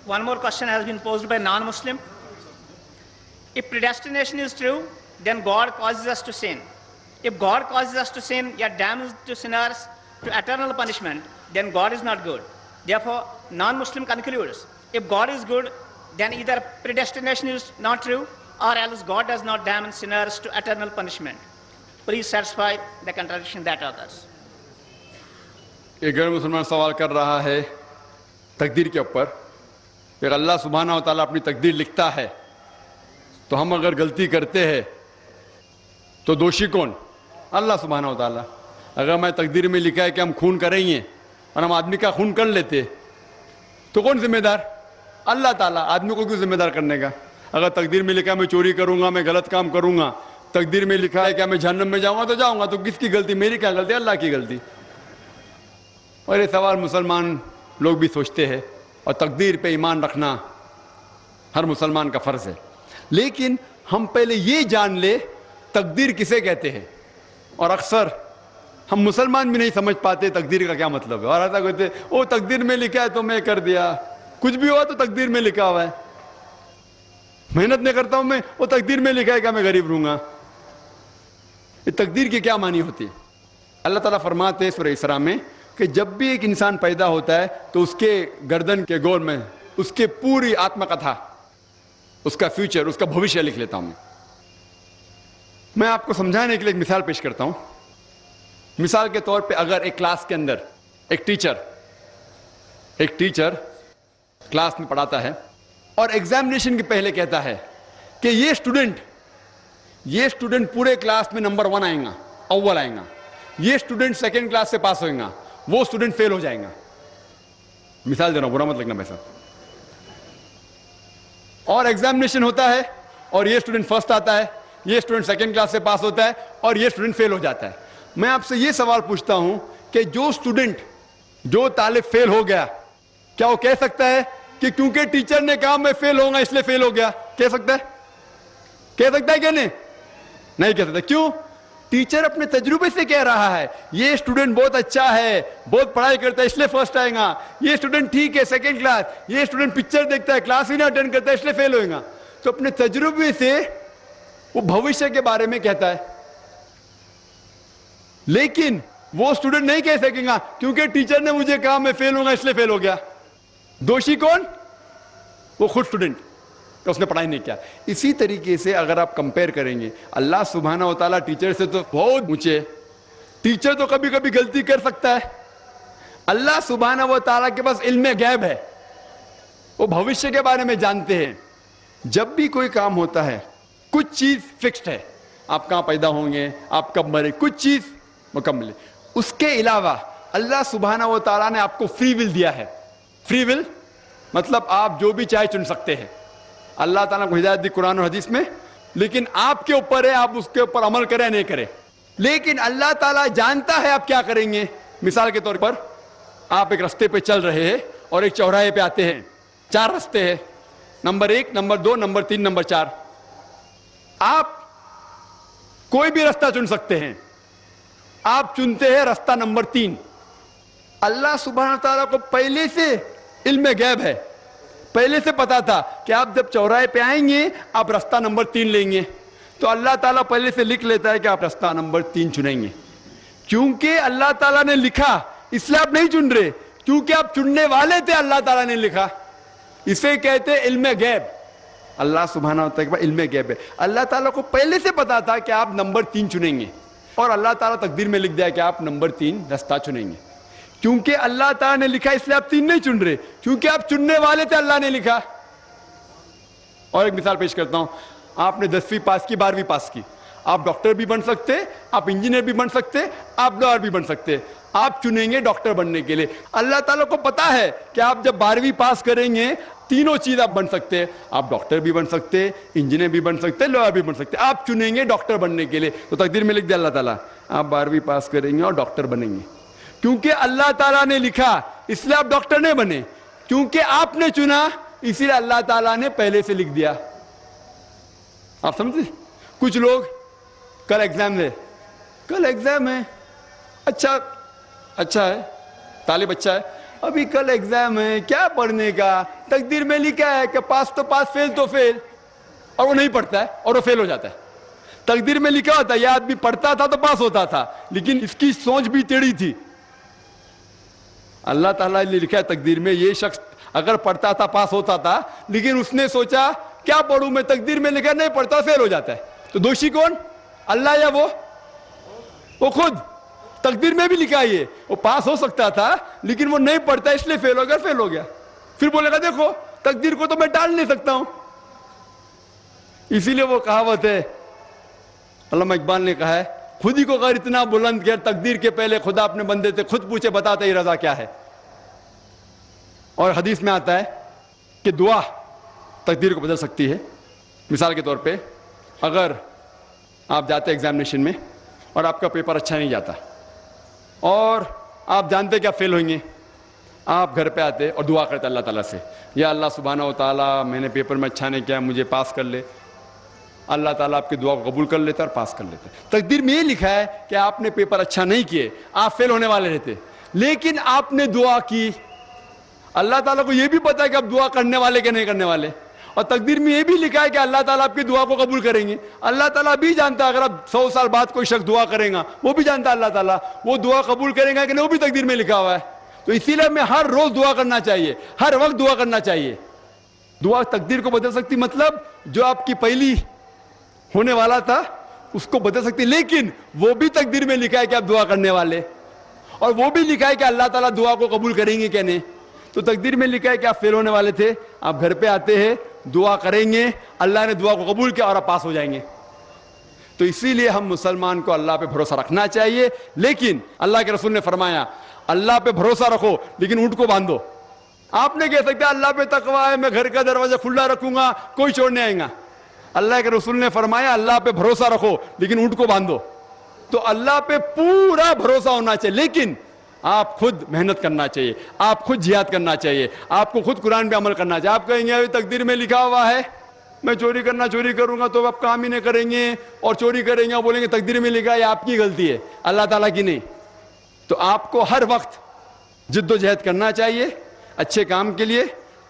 one more question has been posed by non-Muslim. If predestination is true, then God causes us to sin. If God causes us to sin, yet damns to sinners to eternal punishment, then God is not good. Therefore, non-Muslim concludes, if God is good, then either predestination is not true, or else God does not damn sinners to eternal punishment. Please satisfy the contradiction that occurs. ایک غیر مسلمان سوال کر رہا ہے تقدیر کے اوپر کہ اللہ سبحانہ و تعالیٰ اپنی تقدیر لکھتا ہے تو ہم اگر غلطی کرتے ہیں تو دوشی کون؟ اللہ سبحانہ و تعالیٰ. اگر میں تقدیر میں لکھا ہے کہ ہم خون کریں گے اور ہم آدمی کا خون کر لیتے تو کون ذمہ دار؟ اللہ تعالیٰ. آدمی کو کیوں ذمہ دار کرنے کا؟ اگر تقدیر میں لکھا ہے میں چوری کروں گا، میں غلط کام کروں گا، تقدیر میں لکھا ہے کہ میں جہنم میں جاؤں گا تو جاؤں گا، تو کس کی غلطی؟ میری کیا غلطی؟ اللہ کی غلطی. اور یہ سوال مسلمان لوگ بھی سوچتے ہیں، اور تقدیر پہ ایمان رکھنا ہر مسلمان کا فرض ہے. لیکن ہم پہلے یہ جان لے تقدیر کسے کہتے ہیں. اور اکثر ہم مسلمان بھی نہیں سمجھ پاتے تقدیر کا کیا مطلب ہے، اور ایسا کہتے ہیں وہ تقدیر میں لکھا ہے تو میں کر دیا، کچھ بھی ہوا تو تقدیر میں لکھا ہوا ہے. محنت نہیں کرتا ہوں میں، وہ تقدیر میں لکھا ہے کہ میں غریب رہوں گا. یہ تقدیر کی کیا معنی ہوتی ہے؟ اللہ تعالیٰ فرماتے ہیں سورہ اسراء میں کہ جب بھی ایک انسان پیدا ہوتا ہے تو اس کے گردن کے گول میں اس کے پوری آتما کتھا، اس کا فیوچر، اس کا بھوشیہ لکھ لیتا ہوں. میں آپ کو سمجھانے کے لیے ایک مثال پیش کرتا ہوں. مثال کے طور پہ اگر ایک کلاس کے اندر ایک ٹیچر کلاس میں پڑھاتا ہے اور ایگزامینیشن کے پہلے کہتا ہے کہ یہ اسٹوڈنٹ پورے کلاس میں نمبر 1 آئیں گا، اول آئیں گا، یہ اسٹوڈنٹ سیکنڈ کلاس سے پاس ہوئیں گا، وہ اسٹوڈنٹ فیل ہو جائیں گا. مثال دے رہا ہوں، برا مت لگنا پیسہ. اور ایگزامینیشن ہوتا ہے اور یہ اسٹوڈنٹ فرسٹ آتا ہے، یہ اسٹوڈنٹ سیکنڈ کلاس سے پاس ہوتا ہے اور یہ اسٹوڈنٹ فیل ہو جاتا ہے. میں آپ سے یہ سوال پوچھتا ہوں کہ جو طالب فیل ہو گیا، کیا وہ کہہ سکتا ہے کہ کیونکہ ٹیچر نے کہا میں فیل ہوں گا اس لیے فیل ہو گیا؟ کہہ سکتا ہے کہ نہیں کہہ سکتا. کیوں؟ ٹیچر اپنے تجربے سے کہہ رہا ہے یہ اسٹوڈنٹ بہت اچھا ہے، بہت پڑھائی کرتا ہے اس لیے فرسٹ آئے گا، یہ اسٹوڈنٹ ٹھیک ہے سیکنڈ کلاس، یہ اسٹوڈنٹ پکچر دیکھتا ہے کلاس ہی نہ اٹینڈ کرتا ہے اس لیے فیل ہوئے گا. تو اپنے تجربے سے وہ بھوشیہ کے بارے میں کہتا ہے. لیکن وہ اسٹوڈنٹ نہیں کہہ سکے گا کیونکہ ٹیچر نے مجھے کہا میں فیل ہوں گا اس لیے فیل ہو گیا. دوشی کون؟ وہ خود اسٹوڈنٹ کہ اس نے پڑھائی نہیں کیا. اسی طریقے سے اگر آپ کمپیئر کریں گے، اللہ سبحانہ و تعالیٰ ٹیچر سے تو بہت اونچے. ٹیچر تو کبھی کبھی غلطی کر سکتا ہے. اللہ سبحانہ و تعالیٰ کے پاس علم غیب ہے، وہ بھوشیہ کے بارے میں جانتے ہیں. جب بھی کوئی کام ہوتا ہے کچھ چیز فکسڈ ہے، آپ کہاں پیدا ہوں گے، آپ کب مرے، کچھ چیز مکمل ہے. اس کے علاوہ اللہ سبحانہ و تعالیٰ نے آپ کو فری ول دیا ہے. فری ول مطلب آپ جو بھی چاہے چن سکتے ہیں. اللہ تعالیٰ کو ہدایت دی قرآن اور حدیث میں، لیکن آپ کے اوپر ہے آپ اس کے اوپر عمل کریں نہیں کریں. لیکن اللہ تعالیٰ جانتا ہے آپ کیا کریں گے. مثال کے طور پر آپ ایک رستے پہ چل رہے ہیں اور ایک چوراہے پہ آتے ہیں، 4 رستے ہیں، نمبر 1، نمبر 2، نمبر 3، نمبر 4. آپ کوئی بھی رستہ چن سکتے ہیں. آپ چنتے ہیں رستہ نمبر 3. اللہ سبحانہ تعالیٰ کو پہلے سے علم غیب ہے، پہلے سے پتا تھا کہ آپ جب چوراہے پہ آئیں گے آپ رستہ نمبر 3 لیں گے. تو اللہ تعالیٰ پہلے سے لکھ لیتا ہے کہ آپ رستہ نمبر 3 چنیں گے. کیونکہ اللہ تعالیٰ نے لکھا اس لیے آپ نہیں چن رہے، کیونکہ آپ چننے والے تھے، اللہ تعالیٰ نے لکھا. اسے کہتے علم غیب. اللہ سبحانہ و تعالیٰ علم غیب ہے. اللہ تعالیٰ کو پہلے سے پتا تھا کہ آپ نمبر 3 چنیں گے، اور اللہ تعالیٰ تقدیر میں لکھ دیا کہ آپ نمبر 3 رستہ چنیں گے. کیونکہ اللہ تعالیٰ نے لکھا اس لیے آپ 3 نہیں چن رہے، کیونکہ آپ چننے والے تھے، اللہ نے لکھا. اور ایک مثال پیش کرتا ہوں. آپ نے 10ویں پاس کی، 12ویں پاس کی، آپ ڈاکٹر بھی بن سکتے، آپ انجینئر بھی بن سکتے، آپ لائر بھی بن سکتے. آپ چنیں گے ڈاکٹر بننے کے لیے. اللہ تعالیٰ کو پتا ہے کہ آپ جب 12ویں پاس کریں گے تینوں چیز آپ بن سکتے ہیں. آپ ڈاکٹر بھی بن سکتے، انجینئر بھی بن سکتے، لائر بھی بن سکتے. آپ چنیں گے ڈاکٹر بننے کے لیے. تو تقدیر میں لکھ دیا اللہ تعالیٰ آپ 12ویں پاس کریں گے اور ڈاکٹر بنیں گے. کیونکہ اللہ تعالیٰ نے لکھا اس لیے آپ ڈاکٹر نہیں بنے، کیونکہ آپ نے چنا اسی لیے اللہ تعالیٰ نے پہلے سے لکھ دیا. آپ سمجھتے؟ کچھ لوگ کل ایگزام ہے، اچھا ہے، طالب اچھا ہے، ابھی کل ایگزام ہے, کیا پڑھنے کا, تقدیر میں لکھا ہے کہ پاس تو پاس, فیل تو فیل, اور وہ نہیں پڑھتا ہے اور وہ فیل ہو جاتا ہے. تقدیر میں لکھا ہوتا ہے یہ آدمی پڑھتا تھا تو پاس ہوتا تھا, لیکن اس کی سوچ بھی ٹیڑھی تھی. اللہ تعالیٰ نے لکھا ہے تقدیر میں یہ شخص اگر پڑھتا تھا پاس ہوتا تھا, لیکن اس نے سوچا کیا پڑھوں میں, تقدیر میں لکھا نہیں پڑھتا فیل ہو جاتا ہے. تو دوشی کون, اللہ یا وہ خود؟ تقدیر میں بھی لکھا ہے وہ پاس ہو سکتا تھا لیکن وہ نہیں پڑھتا اس لیے فیل ہو گیا, فیل ہو گیا. پھر بولے گا دیکھو تقدیر کو تو میں ٹال نہیں سکتا ہوں. اسی لیے وہ کہاوت ہے, علامہ اقبال نے کہا ہے, خود ہی کو اگر اتنا بلند کیا, تقدیر کے پہلے خدا اپنے بندے سے خود پوچھے بتاتے ہی رضا کیا ہے. اور حدیث میں آتا ہے کہ دعا تقدیر کو بدل سکتی ہے. مثال کے طور پہ اگر آپ جاتے ایگزامینیشن میں اور آپ کا پیپر اچھا نہیں جاتا اور آپ جانتے کہ آپ فیل ہوئیں گے, آپ گھر پہ آتے اور دعا کرتے اللہ تعالیٰ سے, یا اللہ سبحانہ و تعالیٰ میں نے پیپر میں اچھا نہیں کیا, مجھے پاس کر لے. اللہ تعالیٰ آپ کی دعا کو قبول کر لیتا اور پاس کر لیتا. تقدیر میں یہ لکھا ہے کہ آپ نے پیپر اچھا نہیں کیے, آپ فیل ہونے والے رہتے, لیکن آپ نے دعا کی. اللہ تعالیٰ کو یہ بھی پتا ہے کہ آپ دعا کرنے والے کہ نہیں کرنے والے, اور تقدیر میں یہ بھی لکھا ہے کہ اللہ تعالیٰ آپ کی دعا کو قبول کریں گے. اللہ تعالیٰ بھی جانتا ہے اگر آپ 100 سال بعد کوئی شخص دعا کرے گا, وہ بھی جانتا ہے اللہ تعالیٰ وہ دعا قبول کرے گا کہ نہیں, وہ بھی تقدیر میں لکھا ہوا ہے. تو اسی لیے ہمیں ہر روز دعا کرنا چاہیے, ہر وقت دعا کرنا چاہیے. دعا تقدیر کو بدل سکتی, مطلب جو آپ کی پہلی ہونے والا تھا اس کو بدل سکتی, لیکن وہ بھی تقدیر میں لکھا ہے کہ آپ دعا کرنے والے, اور وہ بھی لکھا ہے کہ اللہ تعالیٰ دعا کو قبول کریں گے کہ نہیں. تو تقدیر میں لکھا ہے کہ آپ فیل ہونے والے تھے, آپ گھر پہ آتے ہیں, دعا کریں گے, اللہ نے دعا کو قبول کیا اور آپ پاس ہو جائیں گے. تو اسی لیے ہم مسلمان کو اللہ پہ بھروسہ رکھنا چاہیے, لیکن اللہ کے رسول نے فرمایا اللہ پہ بھروسہ رکھو لیکن اونٹ کو باندھو. آپ نے کہہ سکتے اللہ پہ تقویٰ ہے, میں گھر کا دروازہ کھلا رکھوں گا, کوئی چور نہیں آئے گا. اللہ کے رسول نے فرمایا اللہ پہ بھروسہ رکھو لیکن اونٹ کو باندھو. تو اللہ پہ پورا بھروسہ ہونا چاہیے, لیکن آپ خود محنت کرنا چاہیے, آپ خود جہاد کرنا چاہیے, آپ کو خود قرآن پہ عمل کرنا چاہیے. آپ کہیں گے تقدیر میں لکھا ہوا ہے میں چوری کروں گا تو آپ کام ہی نہیں کریں گے, اور چوری کریں گے اور بولیں گے تقدیر میں لکھا ہے, آپ کی غلطی ہے, اللہ تعالیٰ کی نہیں. تو آپ کو ہر وقت جد و جہد کرنا چاہیے اچھے کام کے لیے.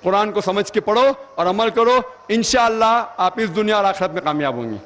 قرآن کو سمجھ کے پڑھو اور عمل کرو, انشاءاللہ آپ اس دنیا اور آخرت میں کامیاب ہوں گے.